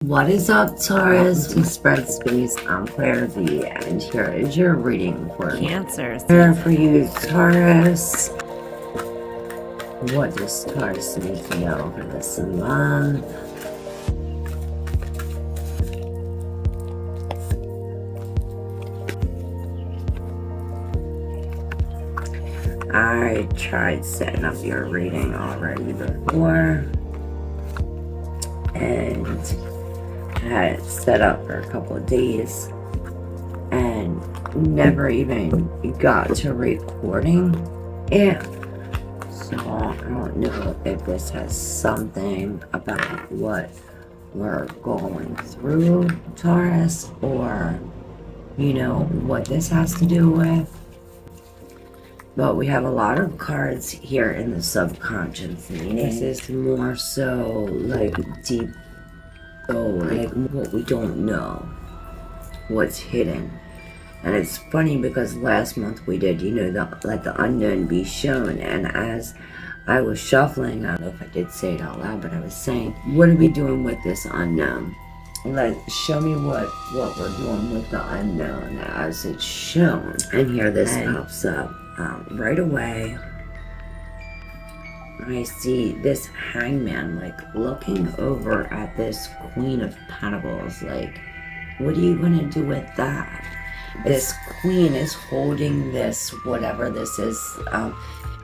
What is up, Taurus? To spread space, I'm ClairV, and here is your reading for Cancer. Here for you, Taurus. What does Taurus need to know for this month? I tried setting up your reading already before, and had it set up for a couple of days and never even got to recording it. So I don't know if this has something about what we're going through, Taurus, or what this has to do with. But we have a lot of cards here in the subconscious meaning. This is more so like deep, like what we don't know, what's hidden. And it's funny because last month we did, the unknown be shown. And as I was shuffling, I don't know if I did say it out loud, but I was saying, what are we doing with this unknown? Show me what we're doing with the unknown as it's shown. And here this pops up right away. I see this hangman looking over at this Queen of Pentacles. What are you gonna do with that? This queen is holding this, whatever this is,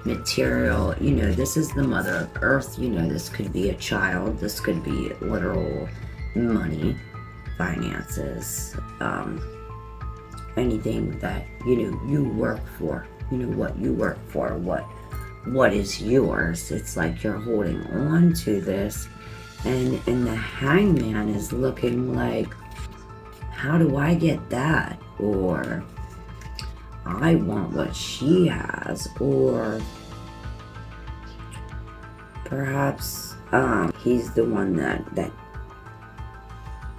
material. This is the Mother of Earth. This could be a child. This could be literal money, finances, anything that, you work for. What you work for, what is yours. It's like you're holding on to this, and the hangman is looking like, how do I get that? Or I want what she has. Or perhaps he's the one that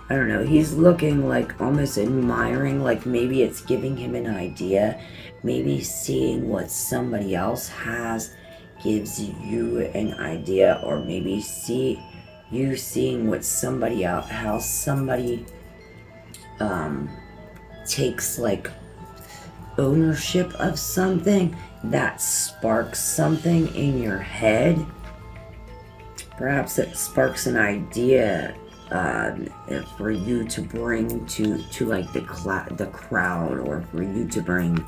I don't know, he's looking like almost admiring, like maybe it's giving him an idea. Maybe seeing what somebody else has gives you an idea, or maybe seeing what somebody else, how somebody takes ownership of something that sparks something in your head. Perhaps it sparks an idea for you to bring to the crowd, or for you to bring,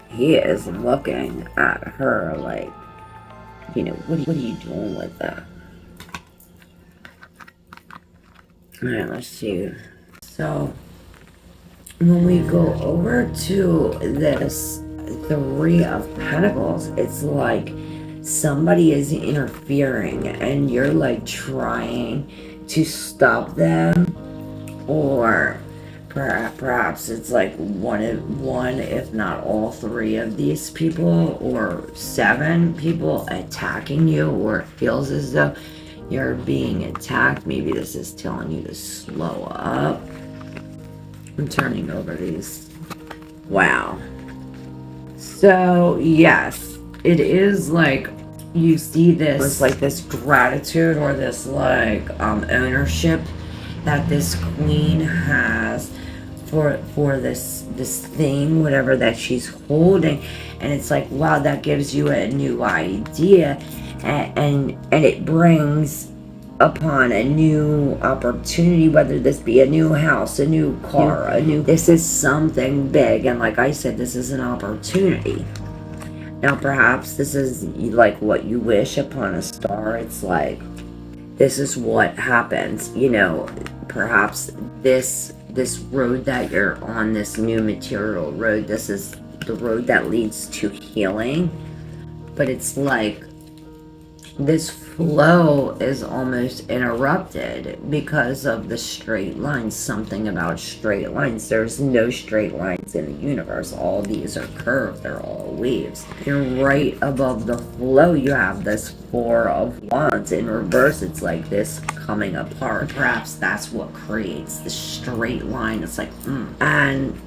he is looking at her like, what are you doing with that? Alright, let's see. So when we go over to this Three of Pentacles, it's like somebody is interfering and you're trying to stop them, or perhaps it's one, if not all three of these people, or 7 people attacking you, or it feels as though you're being attacked. Maybe this is telling you to slow up. I'm turning over these. Wow. So yes, it is you see this, it's this gratitude, or this ownership that this queen has for this thing, whatever that she's holding. And it's wow, that gives you a new idea, and it brings upon a new opportunity, whether this be a new house, a new car, this is something big. And like I said, this is an opportunity. Now perhaps this is what you wish upon a star. It's this is what happens, perhaps this road that you're on, this new material road, this is the road that leads to healing. But it's this flow is almost interrupted because of the straight lines. Something about straight lines. There's no straight lines in the universe. All these are curved. They're all waves. And right above the flow, you have this Four of Wands in reverse. It's this coming apart. Perhaps that's what creates the straight line. It's and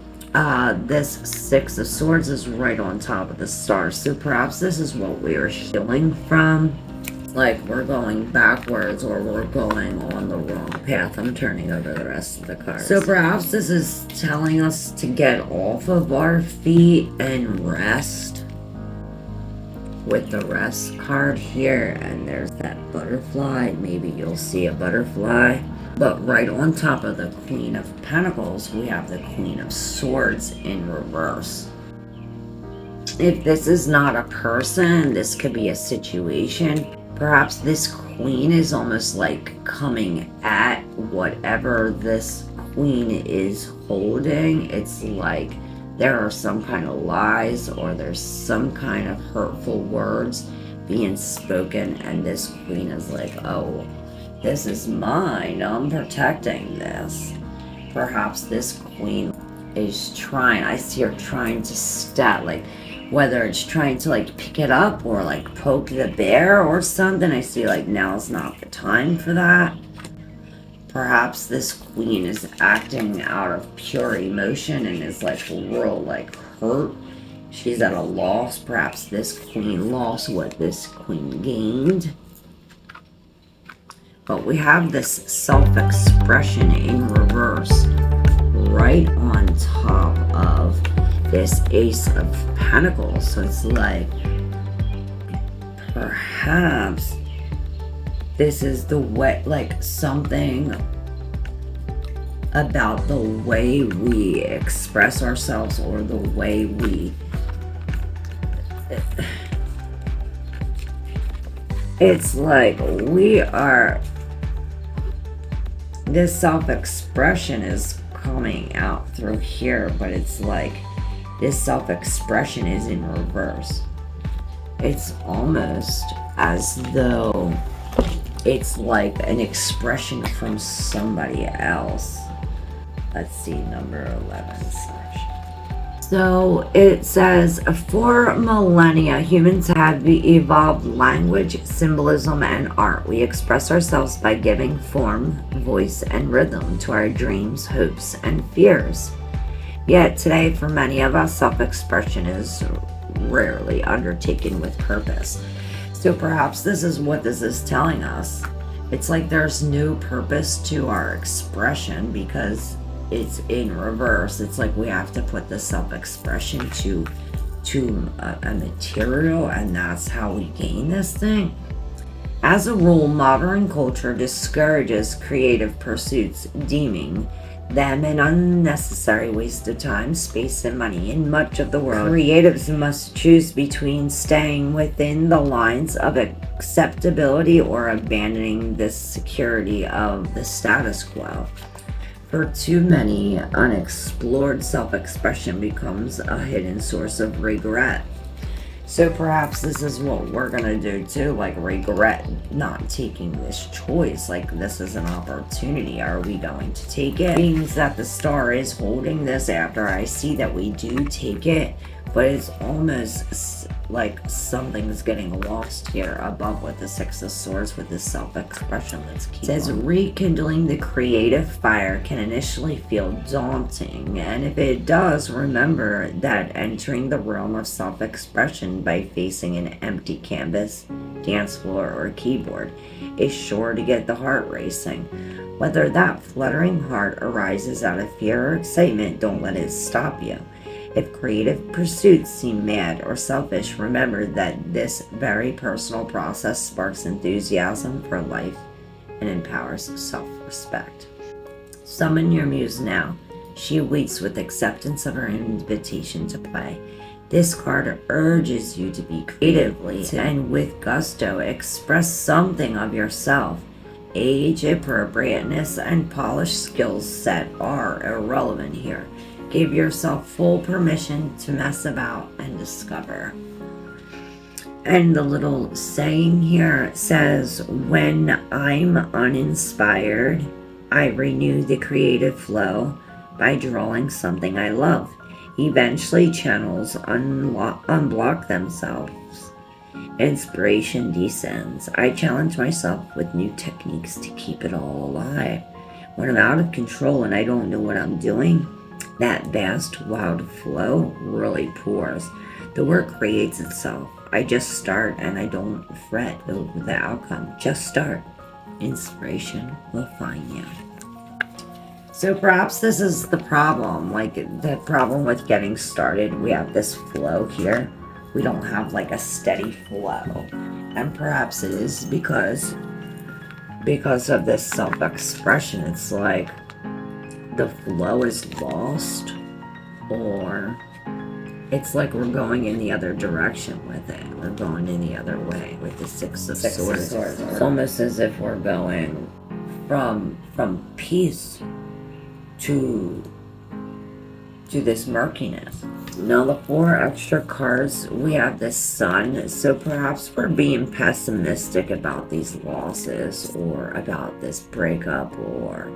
this Six of Swords is right on top of the stars. So perhaps this is what we are healing from. like we're going backwards or we're going on the wrong path. I'm turning over the rest of the cards. So perhaps this is telling us to get off of our feet and rest with the rest card here. And there's that butterfly. Maybe you'll see a butterfly. But right on top of the Queen of Pentacles, we have the Queen of Swords in reverse. If this is not a person, this could be a situation. Perhaps this queen is almost like coming at whatever this queen is holding. It's like there are some kind of lies or there's some kind of hurtful words being spoken, and this queen is like, oh, this is mine, I'm protecting this. Perhaps this queen is trying, I see her trying to stat, like, whether it's trying to like pick it up or like poke the bear or something. I see like now's not the time for that. Perhaps this queen is acting out of pure emotion and is like real like hurt. She's at a loss. Perhaps this queen lost what this queen gained. But we have this self-expression in reverse right on top of this Ace of Pentacles. So it's like perhaps this is the way, like something about the way we express ourselves or the way we it's like we are, this self-expression is coming out through here, but it's like this self-expression is in reverse. It's almost as though it's like an expression from somebody else. Let's see, number 11 section. So it says, for millennia, humans have evolved language, symbolism, and art. We express ourselves by giving form, voice, and rhythm to our dreams, hopes, and fears. Yet today, for many of us, self-expression is rarely undertaken with purpose. So perhaps this is what this is telling us. It's like there's no purpose to our expression because it's in reverse. It's like we have to put the self-expression to a material, and that's how we gain this thing. As a rule, modern culture discourages creative pursuits, deeming them an unnecessary waste of time, space, and money. In much of the world, creatives must choose between staying within the lines of acceptability or abandoning the security of the status quo. For too many, unexplored self-expression becomes a hidden source of regret. So perhaps this is what we're gonna do too, like regret not taking this choice. Like this is an opportunity. Are we going to take it? It means that the star is holding this after I see that we do take it, but it's almost like something's getting lost here above with the Six of Swords with this self-expression. Let's keep it says on. Rekindling the creative fire can initially feel daunting, and if it does, remember that entering the realm of self-expression by facing an empty canvas, dance floor, or keyboard is sure to get the heart racing. Whether that fluttering heart arises out of fear or excitement, don't let it stop you. If creative pursuits seem mad or selfish, remember that this very personal process sparks enthusiasm for life and empowers self-respect. Summon your muse now. She awaits with acceptance of her invitation to play. This card urges you to be creatively and with gusto express something of yourself. Age, appropriateness, and polished skills set are irrelevant here. Give yourself full permission to mess about and discover. And the little saying here says, when I'm uninspired, I renew the creative flow by drawing something I love. Eventually, channels unblock themselves. Inspiration descends. I challenge myself with new techniques to keep it all alive. When I'm out of control and I don't know what I'm doing, that vast, wild flow really pours. The work creates itself. I just start and I don't fret over the outcome. Just start. Inspiration will find you. So perhaps this is the problem, like the problem with getting started. We have this flow here. We don't have like a steady flow. And perhaps it is because of this self-expression. It's like the flow is lost, or it's like we're going in the other direction with it. We're going in the other way with the Six of Swords. It's almost as if we're going from peace to this murkiness. Now the 4 extra cards, we have the Sun. So perhaps we're being pessimistic about these losses, or about this breakup, or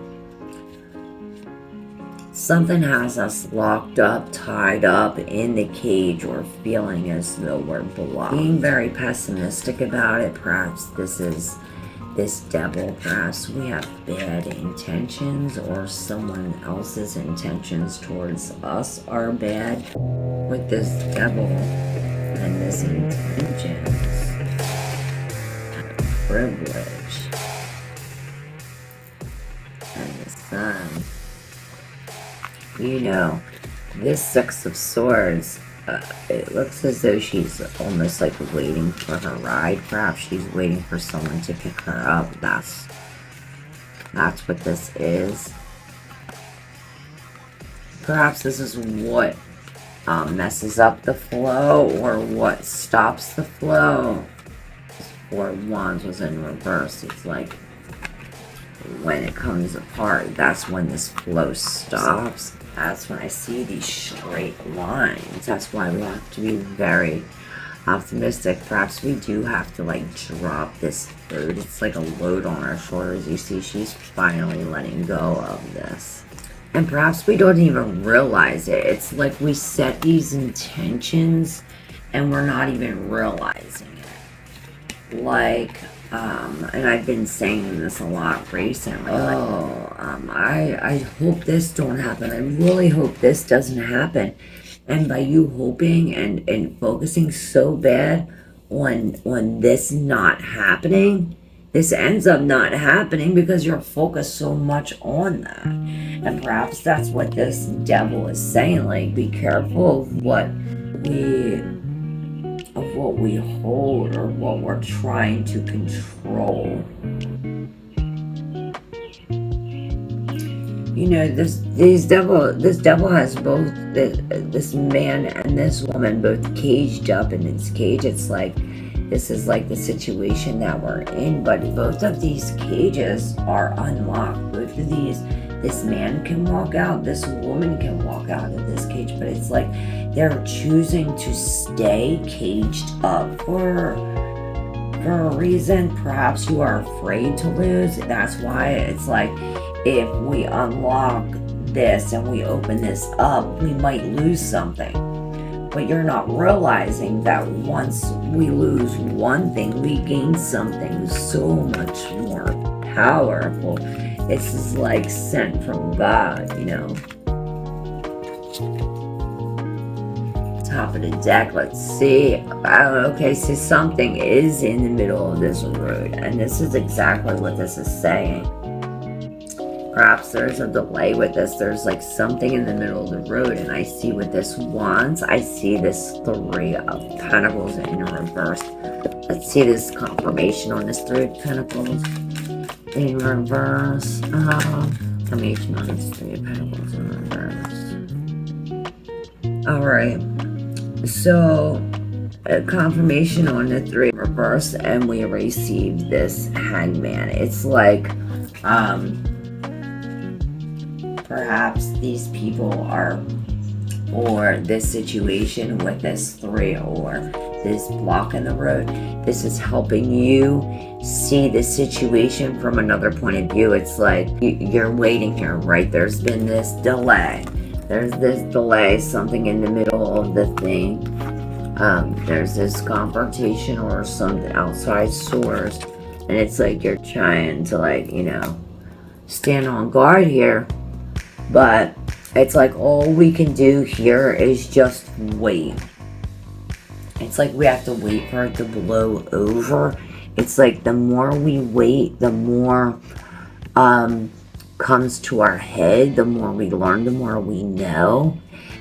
something has us locked up, tied up in the cage, or feeling as though we're blocked. Being very pessimistic about it. Perhaps this is this devil. Perhaps we have bad intentions, or someone else's intentions towards us are bad with this devil and this intentions, privilege, and the Sun. You know, this Six of Swords, it looks as though she's almost like waiting for her ride. Perhaps she's waiting for someone to pick her up. That's what this is. Perhaps this is what messes up the flow, or what stops the flow. This 4 of Wands was in reverse. It's like when it comes apart, that's when this flow stops. That's when I see these straight lines. That's why we have to be very optimistic. Perhaps we do have to like drop this load. It's like a load on our shoulders. You see, she's finally letting go of this. And perhaps we don't even realize it. It's like we set these intentions and we're not even realizing it. Like, and I've been saying this a lot recently. I hope this don't happen. I really hope this doesn't happen. And by you hoping and focusing so bad on this not happening, this ends up not happening because you're focused so much on that. And perhaps that's what this devil is saying. Like, be careful of what we hold, or what we're trying to control. You know, this devil has both this man and this woman both caged up in its cage. It's like this is like the situation that we're in, but both of these cages are unlocked. Both of these, this man can walk out, this woman can walk out of this cage, but it's like they're choosing to stay caged up for a reason. Perhaps you are afraid to lose. That's why it's like, if we unlock this and we open this up, we might lose something. But you're not realizing that once we lose one thing, we gain something so much more powerful. This is like sent from God, you know. Top of the deck, let's see. Okay, so something is in the middle of this road, and this is exactly what this is saying. Perhaps there's a delay with this. There's like something in the middle of the road, and I see with this Wands, I see this 3 of Pentacles in reverse. Let's see this confirmation on this 3 of Pentacles in reverse. Confirmation on this 3 of Pentacles in reverse. Alright, so a confirmation on the 3 of reverse, and we receive this Hangman. It's like, perhaps these people are, or this situation with this 3, or this block in the road, this is helping you see the situation from another point of view. It's like you're waiting here, right? There's been this delay. There's this delay, something in the middle of the thing. There's this confrontation or some outside source, and it's like you're trying to, like, you know, stand on guard here. But it's like all we can do here is just wait. It's like we have to wait for it to blow over. It's like the more we wait, the more comes to our head, the more we learn, the more we know.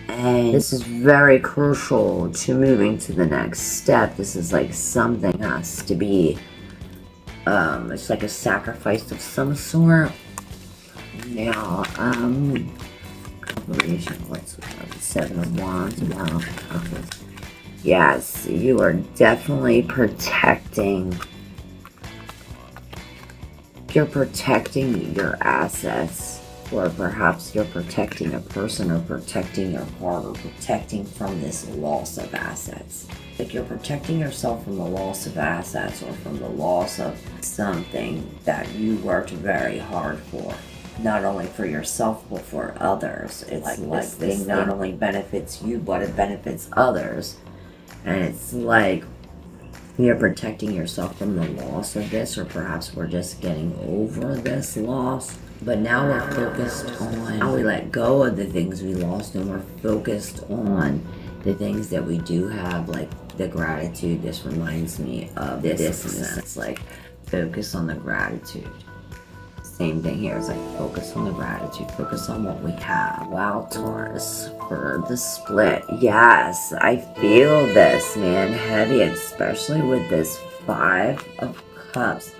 And this is very crucial to moving to the next step. This is like something has to be, it's like a sacrifice of some sort. Now, what's 7 of Wands? Wow. Okay. Yes, you are definitely protecting. You're protecting your assets, or perhaps you're protecting a person, or protecting your heart, or protecting from this loss of assets. Like you're protecting yourself from the loss of assets, or from the loss of something that you worked very hard for. Not only for yourself, but for others. It's like this thing not only benefits you, but it benefits others. And it's like you're protecting yourself from the loss of this, or perhaps we're just getting over this loss. But now we're focused on how we let go of the things we lost, and we're focused on the things that we do have, like the gratitude. This reminds me of this in a sense, like focus on the gratitude. Same thing here. It's like focus on the gratitude, focus on what we have. Wow, Taurus, for the split. Yes, I feel this, man, heavy, especially with this 5 of Cups.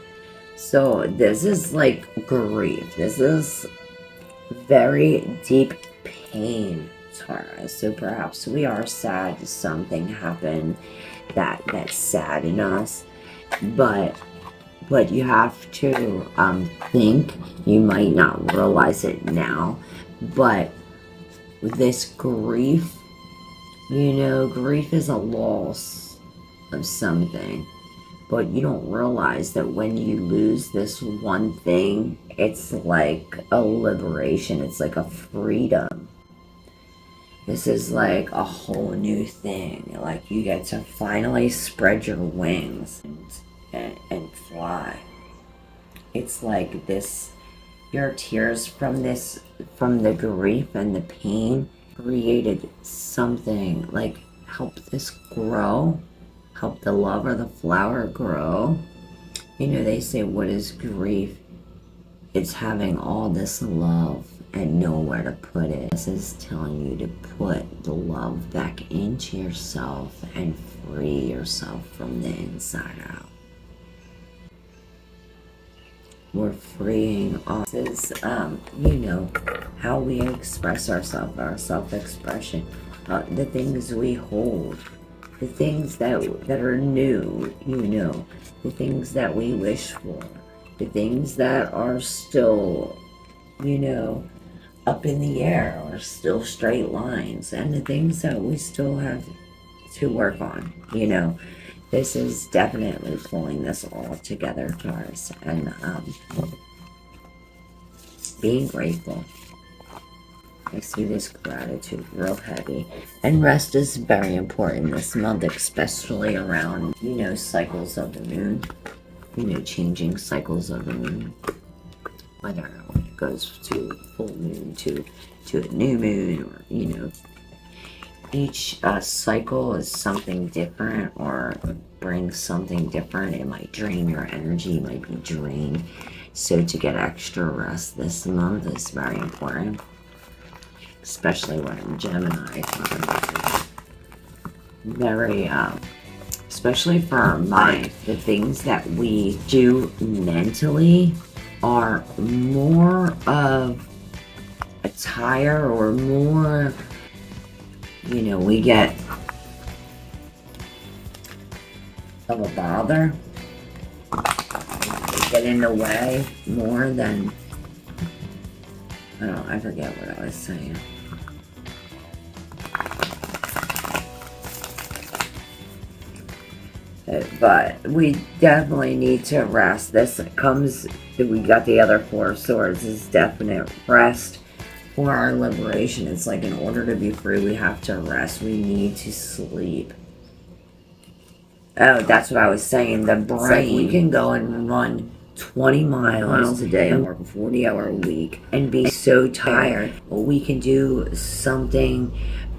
So this is like grief. This is very deep pain, Taurus. So perhaps we are sad something happened that's saddened us, but you have to think. You might not realize it now, but this grief, grief is a loss of something, but you don't realize that when you lose this one thing, it's like a liberation. It's like a freedom. This is like a whole new thing. Like you get to finally spread your wings and fly. It's like this, your tears from the grief and the pain created something, like help this grow, help the love or the flower grow. They say, what is grief? It's having all this love and nowhere to put it. This is telling you to put the love back into yourself and free yourself from the inside out. We're freeing off. This is, how we express ourselves, our self-expression, the things we hold, the things that are new, the things that we wish for, the things that are still, up in the air, or still straight lines, and the things that we still have to work on, This is definitely pulling this all together, Taurus, and being grateful. I see this gratitude real heavy, and rest is very important this month, especially around, cycles of the moon, changing cycles of the moon, whether it goes to full moon, to a new moon, or, each cycle is something different, or brings something different. It might drain your energy, you might be drained. So to get extra rest this month is very important, especially when in Gemini. Very, especially for our mind, the things that we do mentally are more of a tire, or more, we get of a bother. We get in the way more than, I forget what I was saying. But we definitely need to rest. This comes, we got the other 4 of Swords, is definite rest for our liberation. It's like, in order to be free, we have to rest. We need to sleep. Oh, that's what I was saying. The brain. Like we can go and run 20 miles a day and work a 40-hour week and be so tired. Well, we can do something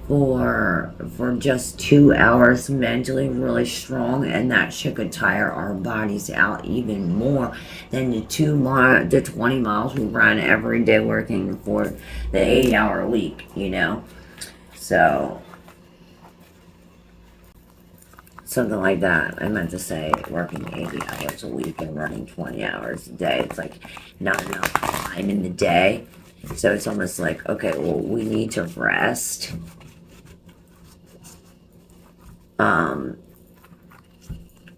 for just 2 hours mentally really strong, and that shit could tire our bodies out even more than the 20 miles we run every day working for the 8-hour week, you know. So something like that. I meant to say working 80 hours a week and running 20 hours a day. It's like not enough time in the day. So it's almost like, okay, well, we need to rest.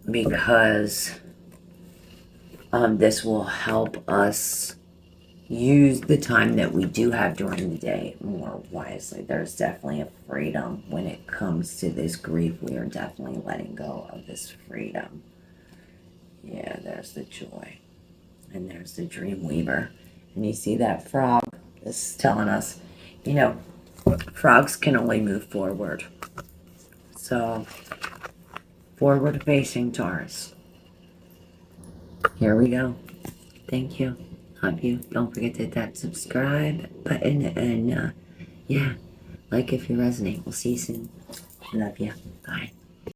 Because this will help us use the time that we do have during the day more wisely. There's definitely a freedom when it comes to this grief. We are definitely letting go of this freedom. Yeah, there's the joy. And there's the dream weaver. And you see that frog is telling us, you know, frogs can only move forward. So, forward facing Taurus. Here we go. Thank you. Love you. Don't forget to hit that subscribe button. And yeah, like if you resonate. We'll see you soon. Love you. Bye.